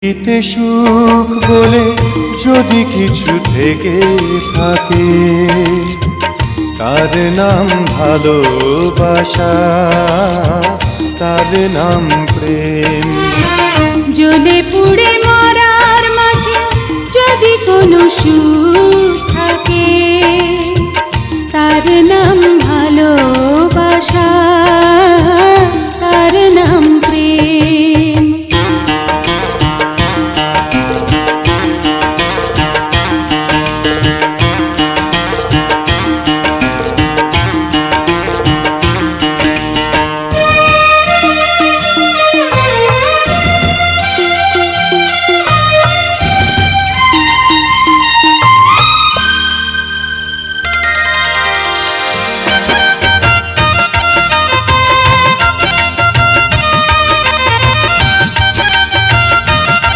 এতে সুখ বলে যদি কিছু থেকে থাকে, তার নাম ভালোবাসা, তার নাম প্রেম। জ্বলে পুড়ে মরার মাঝে যদি কোনো সুখ থাকে, তার নাম ভালোবাসা।